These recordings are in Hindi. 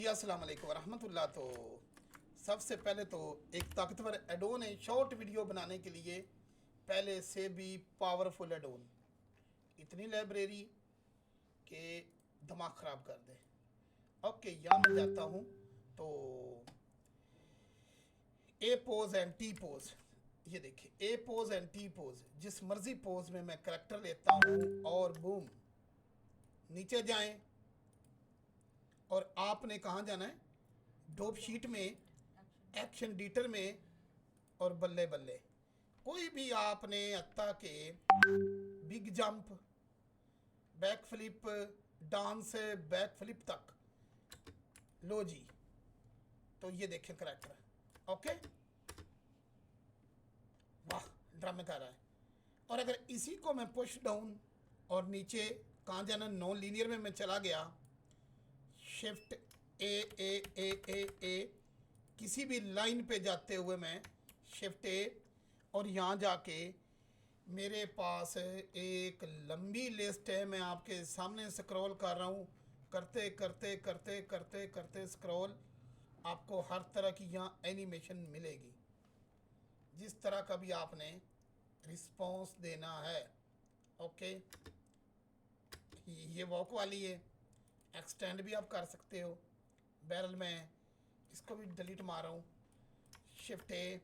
जी अस्सलाम वालेकुम वरहमतुल्लाह। तो सबसे पहले तो एक ताकतवर एडोन है शॉर्ट वीडियो बनाने के लिए, पहले से भी पावरफुल एडोन, इतनी लाइब्रेरी के दिमाग ख़राब कर दे। ओके, यहाँ मैं जाता हूँ तो ए पोज एंड टी पोज, ये देखिए ए पोज एंड टी पोज, जिस मर्जी पोज में मैं करेक्टर लेता हूँ और बूम नीचे जाएं। और आपने कहाँ जाना है? डोप शीट में, एक्शन डीटर में, और बल्ले बल्ले कोई भी आपने अत्ता के big jump, back flip, dance, back flip तक लो जी। तो ये देखें करेक्टर, ओके, वाह ड्रामे कर रहा है। और अगर इसी को मैं पुश डाउन और नीचे कहाँ जाना, नॉन लीनियर में मैं चला गया, शिफ्ट ए ए ए ए ए, किसी भी लाइन पे जाते हुए मैं शिफ्ट ए, और यहाँ जाके मेरे पास एक लंबी लिस्ट है, मैं आपके सामने स्क्रॉल कर रहा हूँ, करते करते करते करते करते स्क्रॉल, आपको हर तरह की यहाँ एनिमेशन मिलेगी, जिस तरह का भी आपने रिस्पॉन्स देना है। ओके, ये वॉक वाली है, एक्सटेंड भी आप कर सकते हो। बैरल में इसको भी डिलीट मार रहा हूँ, शिफ्ट ए,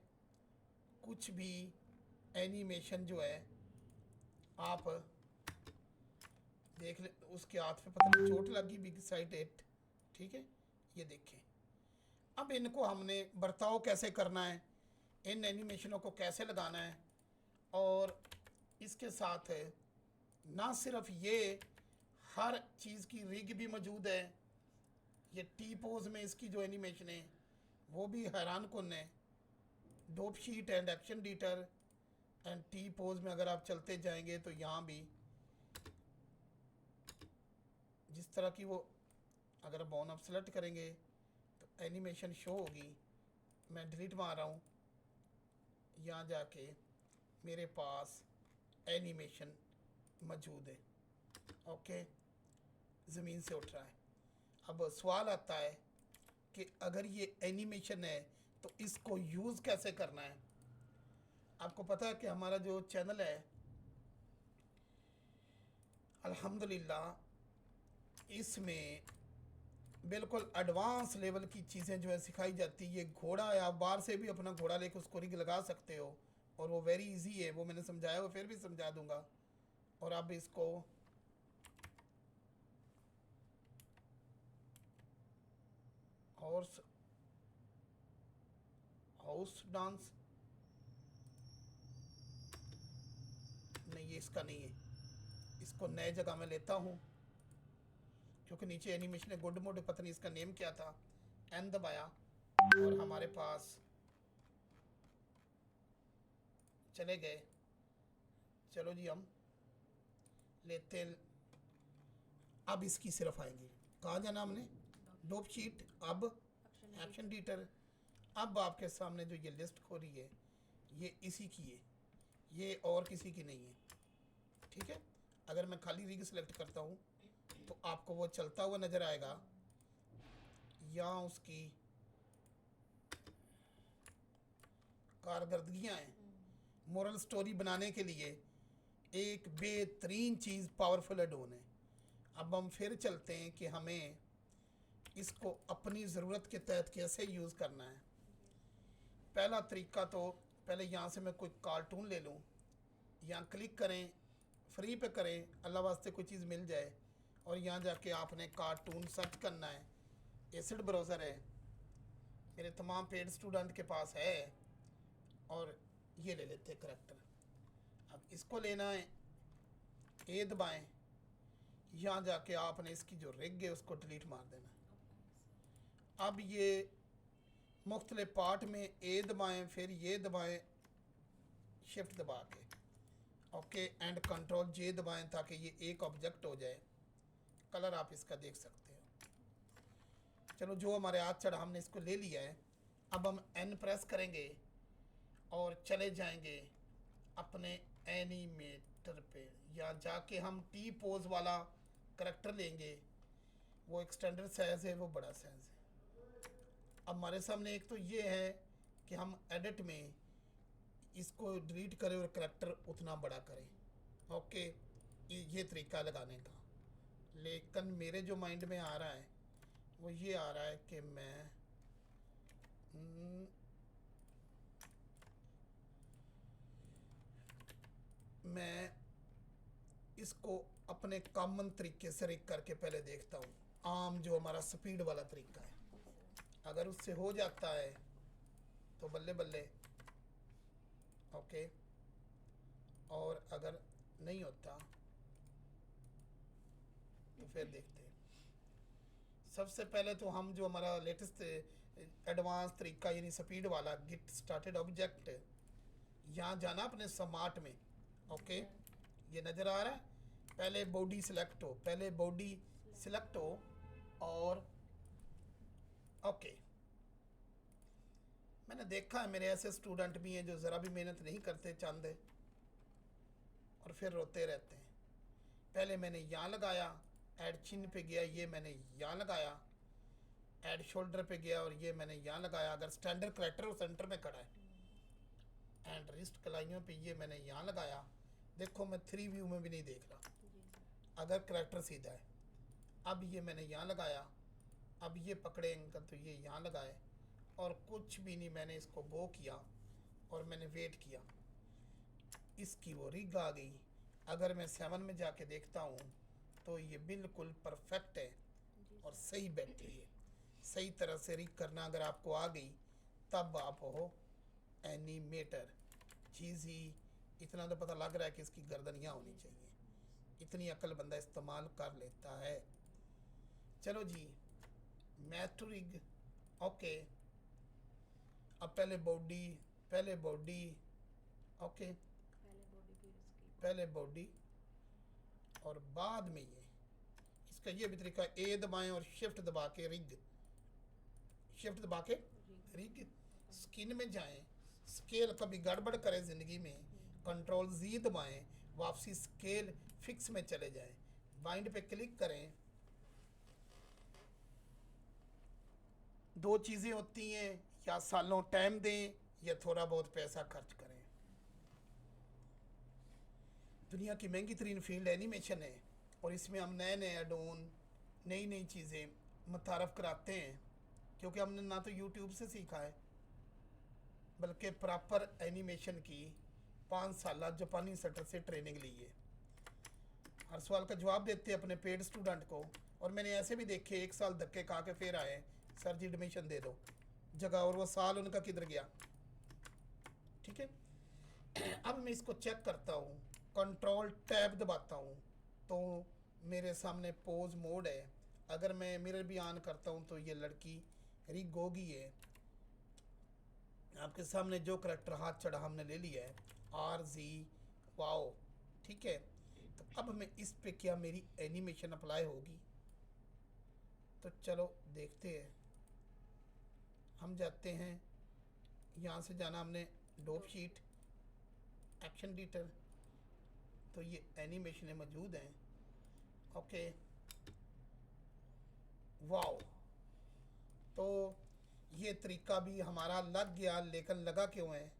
कुछ भी एनिमेशन जो है आप देख ले। उसके हाथ पे पता नहीं चोट लगी, बिग साइड 8, ठीक है, ये देखें। अब इनको हमने बर्ताव कैसे करना है, इन एनिमेशनों को कैसे लगाना है, और इसके साथ ना सिर्फ ये, हर चीज़ की रिग भी मौजूद है। ये टी पोज में इसकी जो एनिमेशन है वो भी हैरान कुन है। Dope sheet and action editor and T pose में अगर आप चलते जाएंगे तो यहाँ भी जिस तरह की वो, अगर बाउन आप सेलेक्ट करेंगे तो एनिमेशन शो होगी। मैं डिलीट मार रहा हूँ, यहाँ जाके मेरे पास एनिमेशन मौजूद है। ओके, ज़मीन से उठ रहा है। अब सवाल आता है कि अगर ये एनिमेशन है तो इसको यूज़ कैसे करना है। आपको पता है कि हमारा जो चैनल है अल्हम्दुलिल्लाह, इसमें बिल्कुल एडवांस लेवल की चीज़ें जो है सिखाई जाती है। ये घोड़ा है, आप बाहर से भी अपना घोड़ा लेकर उसको रिग लगा सकते हो, और वो वेरी इजी है, वो मैंने समझाया, वो फिर भी समझा दूंगा। और अब इसको हॉर्स हाउस डांस, नहीं ये इसका नहीं है, इसको नए जगह में लेता हूँ, क्योंकि नीचे एनिमेशन है गुड मोड, पता नहीं इसका नेम क्या था। एन दबाया और हमारे पास चले गए। चलो जी, हम लेते, अब इसकी सिर्फ आएंगे, कहाँ जाना हमने, डोप शीट, अब एक्शन डीटर। अब आपके सामने जो ये लिस्ट खो रही है ये इसी की है, ये और किसी की नहीं है, ठीक है। अगर मैं खाली रिग सेलेक्ट करता हूँ तो आपको वो चलता हुआ नज़र आएगा। यहाँ उसकी कारकर्दगियाँ हैं। मोरल स्टोरी बनाने के लिए एक बेहतरीन चीज़ पावरफुल एडोन है। अब हम फिर चलते हैं कि हमें इसको अपनी ज़रूरत के तहत कैसे यूज़ करना है। पहला तरीका तो पहले यहाँ से मैं कोई कार्टून ले लूँ, यहाँ क्लिक करें, फ्री पे करें, अल्लाह वास्ते कोई चीज़ मिल जाए, और यहाँ जाके आपने कार्टून सर्च करना है। एसिड ब्राउज़र है, मेरे तमाम पेड स्टूडेंट के पास है, और ये ले लेते हैं करेक्टर। अब इसको लेना है, ए दबाएं, यहाँ जाके आपने इसकी जो रिग है उसको डिलीट मार देना है। अब ये मुख्तलिफ पार्ट में ए दबाएं, फिर ये दबाएं, शिफ्ट दबा के, ओके, एंड कंट्रोल जे दबाएं ताकि ये एक ऑब्जेक्ट हो जाए। कलर आप इसका देख सकते हो। चलो, जो हमारे हाथ चढ़ा हमने इसको ले लिया है। अब हम एन प्रेस करेंगे और चले जाएंगे अपने एनिमेटर पे, या जाके हम टी पोज वाला करेक्टर लेंगे। वो एक्सटेंडेड साइज है, वो बड़ा साइज है, अब हमारे सामने एक तो ये है कि हम एडिट में इसको डिलीट करें और करैक्टर उतना बड़ा करें। ओके, ये तरीका लगाने का। लेकिन मेरे जो माइंड में आ रहा है वो ये आ रहा है कि मैं इसको अपने कॉमन तरीके से रिग करके पहले देखता हूँ, आम जो हमारा स्पीड वाला तरीका है। अगर उससे हो जाता है तो बल्ले बल्ले, ओके, और अगर नहीं होता तो फिर देखते हैं। सबसे पहले तो हम जो हमारा लेटेस्ट एडवांस तरीका यानी स्पीड वाला गेट स्टार्टेड ऑब्जेक्ट, यहाँ जाना अपने स्मार्ट में। ओके, ये नज़र आ रहा है। पहले बॉडी सिलेक्ट हो, पहले बॉडी सिलेक्ट हो और ओके। मैंने देखा है मेरे ऐसे स्टूडेंट भी हैं जो ज़रा भी मेहनत नहीं करते चंद और फिर रोते रहते हैं। पहले मैंने यहाँ लगाया, ऐड चिन पे गया, ये मैंने यहाँ लगाया, ऐड शोल्डर पे गया और ये मैंने यहाँ लगाया। अगर स्टैंडर्ड करेक्टर वो सेंटर में खड़ा है, एंड रिस्ट कलाइयों पे ये मैंने यहाँ लगाया। देखो मैं 3 व्यू में भी नहीं देख रहा अगर करेक्टर सीधा है। अब ये मैंने यहाँ लगाया, अब ये पकड़े एंगल तो ये यहाँ लगाए और कुछ भी नहीं, मैंने इसको बो किया और मैंने वेट किया, इसकी वो रिग आ गई। अगर मैं 7 में जाके देखता हूँ तो ये बिल्कुल परफेक्ट है और सही बैठी है। सही तरह से रिग करना अगर आपको आ गई तब आप हो एनिमेटर। चीज़ ही इतना तो पता लग रहा है कि इसकी गर्दन यहाँ होनी चाहिए, इतनी अकल बंदा इस्तेमाल कर लेता है। चलो जी, मैथ टू रिग। ओके, अब पहले बॉडी, ओके, पहले बॉडी और बाद में ये इसका ये भी तरीका, ए दबाएं और शिफ्ट दबा के रिग, शिफ्ट दबा के रिग। स्किन में जाएं, स्केल कभी गड़बड़ करे ज़िंदगी में, कंट्रोल जी दबाएं, वापसी स्केल फिक्स में चले जाएं, बाइंड पे क्लिक करें। 2 चीज़ें होती हैं, या सालों टाइम दें या थोड़ा बहुत पैसा खर्च करें। दुनिया की महंगी तरीन फील्ड एनिमेशन है और इसमें हम नए नए एडोन, नई नई चीज़ें मुतारफ़ कराते हैं, क्योंकि हमने ना तो यूट्यूब से सीखा है बल्कि प्रॉपर एनिमेशन की 5 साल जापानी सेटर से ट्रेनिंग ली है। हर सवाल का जवाब देते हैं अपने पेड स्टूडेंट को, और मैंने ऐसे भी देखे 1 साल धक्के खा के फिर आए, सर जी एडमिशन दे दो जगह, और वो साल उनका किधर गया। ठीक है, अब मैं इसको चेक करता हूँ, कंट्रोल टैब दबाता हूँ तो मेरे सामने पोज मोड है। अगर मैं मिरर भी ऑन करता हूँ तो ये लड़की रिग होगी है। आपके सामने जो करैक्टर हाथ चढ़ा हमने ले लिया है, RZ वाओ। ठीक है, तो अब मैं इस पे क्या मेरी एनिमेशन अप्लाई होगी, तो चलो देखते हैं। हम जाते हैं, यहाँ से जाना हमने डोप शीट, एक्शन एडिटर, तो ये एनिमेशन मौजूद हैं। ओके, वाओ, तो ये तरीका भी हमारा लग गया। लेकिन लगा क्यों है?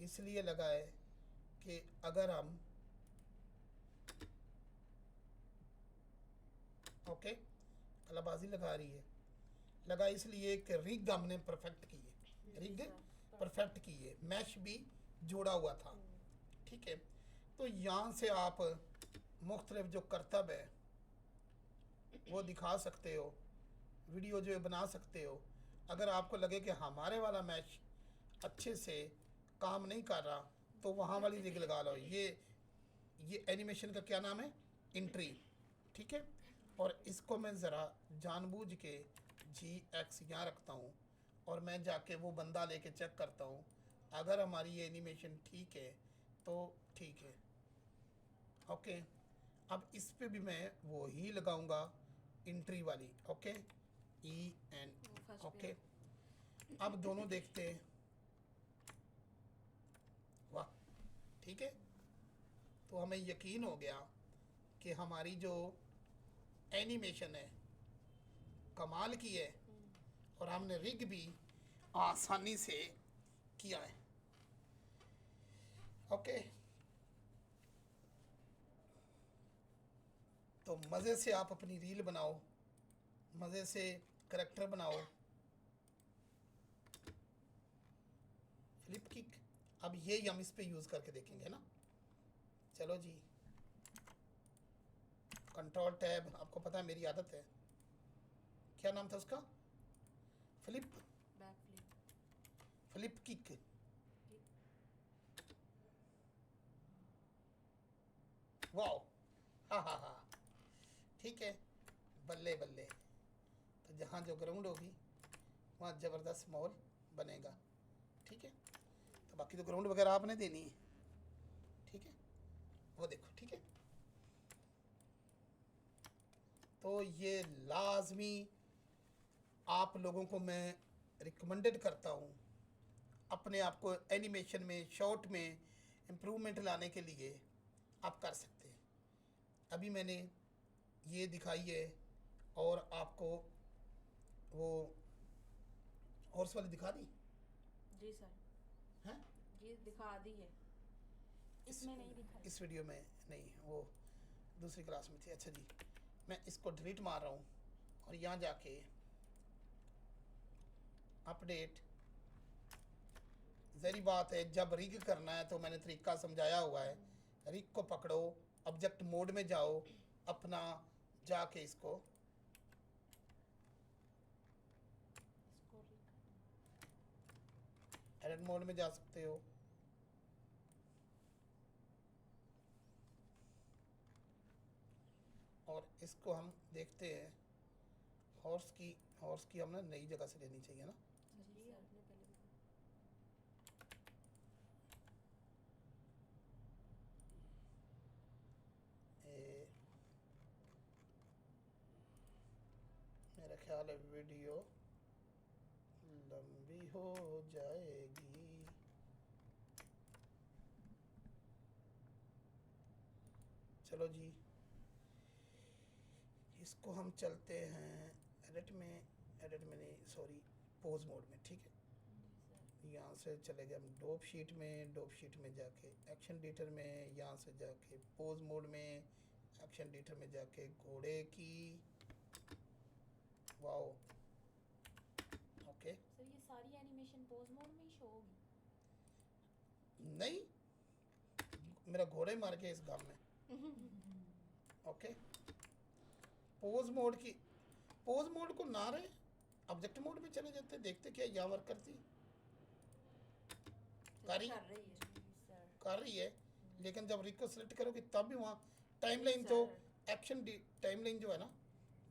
इसलिए लगा है कि अगर हम ओके, कलाबाजी लगा रही है, लगा इसलिए कि रिग हमने परफेक्ट की है, रिग परफेक्ट की है, मैश भी जोड़ा हुआ था। ठीक है, तो यहाँ से आप मुख्तलिफ जो करतब है वो दिखा सकते हो, वीडियो जो है बना सकते हो। अगर आपको लगे कि हमारे वाला मैच अच्छे से काम नहीं कर रहा तो वहाँ वाली रिग लगा लो। ये एनिमेशन का क्या नाम है? एंट्री। ठीक है, और इसको मैं ज़रा जानबूझ के GX यहाँ रखता हूँ और मैं जाके वो बंदा लेके चेक करता हूँ। अगर हमारी ये एनिमेशन ठीक है तो ठीक है। ओके, अब इस पे भी मैं वो ही लगाऊंगा, एंट्री वाली। Okay, EN। ओके, अब दोनों देखते हैं। वाह, ठीक है, तो हमें यकीन हो गया कि हमारी जो एनिमेशन है कमाल की है और हमने रिग भी आसानी से किया है। ओके, तो मज़े से आप अपनी रील बनाओ, मज़े से करैक्टर बनाओ। फ्लिप किक, अब ये हम इस पे यूज़ करके देखेंगे ना। चलो जी, कंट्रोल टैब, आपको पता है मेरी आदत है। क्या नाम था उसका? Flip, back flip, flip kick. Wow, हाँ हाँ हाँ, ठीक है, बल्ले बल्ले। तो जहाँ जो ग्राउंड होगी वहाँ ज़बरदस्त माहौल बनेगा। ठीक है, तो बाकी तो ग्राउंड वगैरह आपने देनी है। ठीक है, वो देखो। ठीक है, तो ये लाजमी आप लोगों को मैं रिकमेंडेड करता हूँ, अपने आप को एनिमेशन में, शॉर्ट में इम्प्रूवमेंट लाने के लिए आप कर सकते हैं। अभी मैंने ये दिखाई है और आपको वो हॉर्स वाली दिखा दी जी सर, हैं? जी दिखा दी है। इसमें नहीं दिखाई। इस वीडियो में नहीं, वो दूसरी क्लास में थी। अच्छा जी, मैं इसको डिलीट मार रहा हूँ और यहाँ जाके अपडेट। जरी बात है, जब रिग करना है तो मैंने तरीका समझाया हुआ है। रिग को पकड़ो, ऑब्जेक्ट मोड में जाओ, अपना जाके इसको इसको एडिट मोड में जा सकते हो। और इसको हम देखते हैं, हॉर्स की हमने नई जगह से लेनी चाहिए ना। जी आपने पहले ए, मेरा ख्याल है वीडियो लंबी हो जाएगी। चलो जी, इसको हम चलते हैं एडिट में नहीं, सॉरी, पोज मोड में। ठीक है, यहाँ से चले गए हम डोप शीट में जाके एक्शन एडिटर में, यहाँ से जाके पोज मोड में, एक्शन एडिटर में जाके घोड़े की। Wow, okay. सर ये सारी एनिमेशन पोज मोड में ही शो होगी? नहीं, मेरा घोड़े मार के इस गाँव में। ओके, पोज मोड को ना रहे, ऑब्जेक्ट मोड में चले जाते, देखते क्या यहाँ वर्क करती कर रही है सर, कर रही है। लेकिन जब रिक को सिलेक्ट करोगे तब भी वहाँ टाइमलाइन, तो एक्शन टाइमलाइन जो है ना,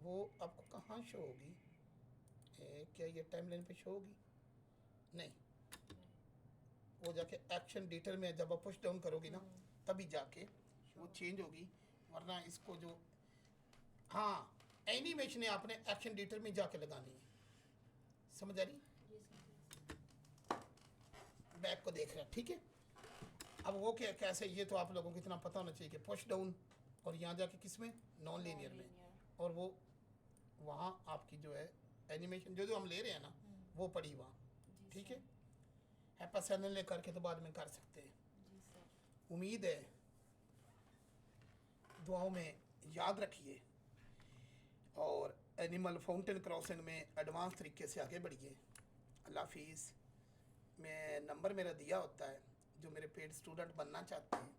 वो आपको कहाँ शो होगी? क्या ये टाइमलाइन पे शो होगी? नहीं, वो जाके एक्शन एडिटर में जब आप पुश डाउन करोगी ना, तभी जाके वो चेंज होगी। वरना इसको जो, हाँ, एनिमेशन है आपने एक्शन एडिटर में जाके लगानी है। समझ आ रही? बैक को देख रहे हैं, ठीक है। अब वो क्या कैसे, ये तो आप लोगों को इतना पता होना चाहिए कि पुश डाउन और यहाँ जाके किस में, नॉन लीनियर में, और वो वहाँ आपकी जो है एनिमेशन जो हम ले रहे हैं ना, वो पड़ी वहाँ। ठीक है, हैपा ले करके तो बाद में कर सकते हैं। उम्मीद है दुआओं में याद रखिए और एनिमल फाउंटेन क्रॉसिंग में एडवांस तरीके से आगे बढ़िए। अल्लाह हाफिज़। मैं नंबर मेरा दिया होता है, जो मेरे पेड स्टूडेंट बनना चाहते हैं